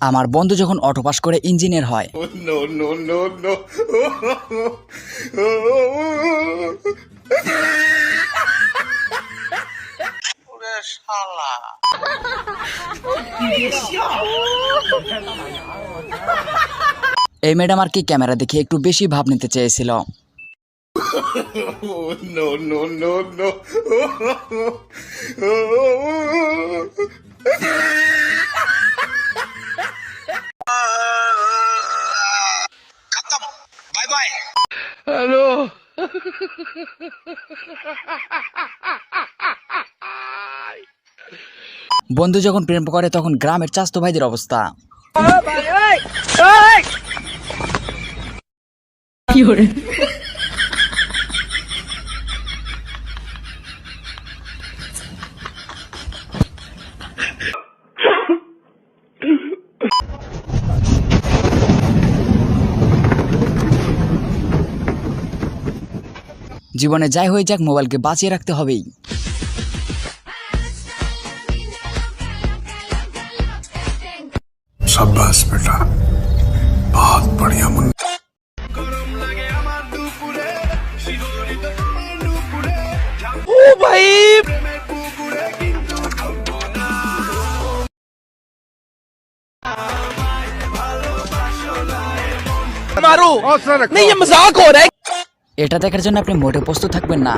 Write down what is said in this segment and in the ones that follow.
আমার বন্ধু যখন অটো পাস করে ইঞ্জিনিয়ার হয়। এই ম্যাডাম আর কি ক্যামেরা দেখে একটু বেশি ভাব নিতে চেয়েছিল। बाय बाय हेलो বন্ধু যখন প্রেম করে তখন গ্রামের চাস্তো ভাইদের অবস্থা। জীবনে যাই হয়ে যাক মোবাইলকে বাঁচিয়ে রাখতে হবেই। शाबाश बेटा बहुत बढ़िया मुन्ना। ओ भाई मारो नहीं, ये मजाक हो रहा है। এটা দেখার জন্য আপনি মোটে প্রস্তুত থাকবেন না।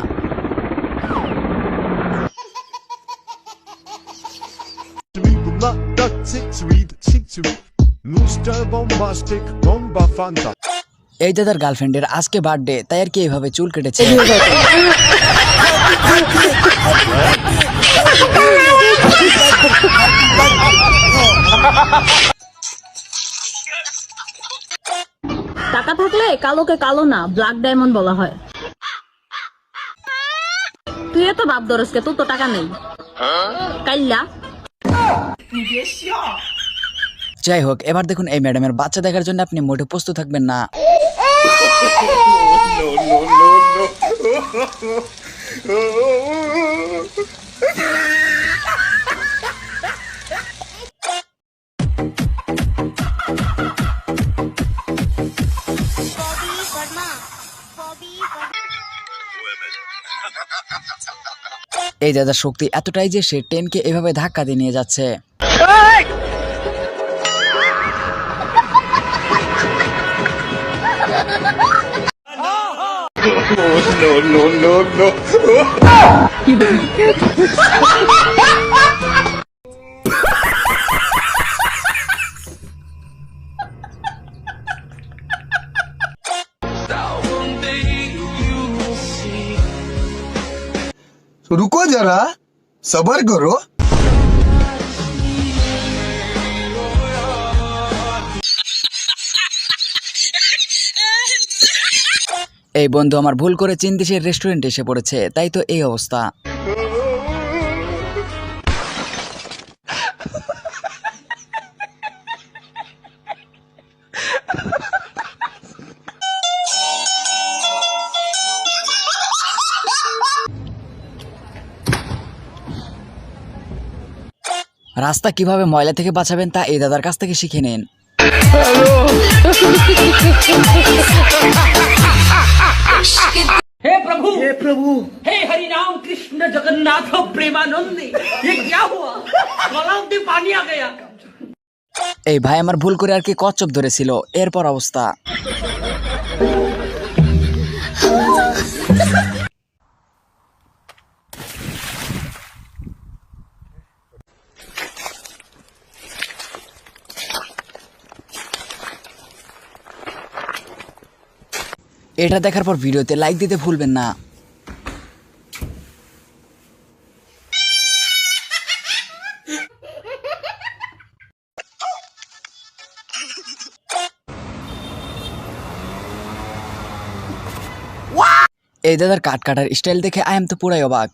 এই দাদার গার্লফ্রেন্ডের আজকে বার্থডে, তাই আর কি এইভাবে চুল কেটেছে। টাকা থাকলে কালোকে কালো না ব্ল্যাক ডায়মন্ড বলা হয়। তুই এত ভাব দরসকে, তোর তো টাকা নেই কাইল্লা। যাই হোক, এবার দেখুন এই ম্যাডামের বাচ্চা দেখার জন্য আপনি মোটে প্রস্তুত থাকবেন না। এই দাদার শক্তি এতটাই যে সে ট্রেনকে এভাবে ধাক্কা দিয়ে নিয়ে যাচ্ছে। रुको जरा सबर करो। এই বন্ধু আমার ভুল করে চীন দেশের রেস্টুরেন্টে এসে পড়েছে, তাই তো এই অবস্থা। রাস্তা কিভাবে ময়লা থেকে বাঁচাবেন তা এই দাদার কাছ থেকে শিখে নিন। हे प्रभु हे हरि राम कृष्ण जगन्नाथ प्रेमानंद, ये क्या हुआ? गला में पानी आ गया। এই ভাই আমার ভুল করে আর কি কচ্ছপ ধরেছিল, এরপর অবস্থা। এটা দেখার পর ভিডিওতে লাইক দিতে ভুলবেন না। এই দাদার কাট কাটার স্টাইল দেখে আই এম তো পুরাই অবাক।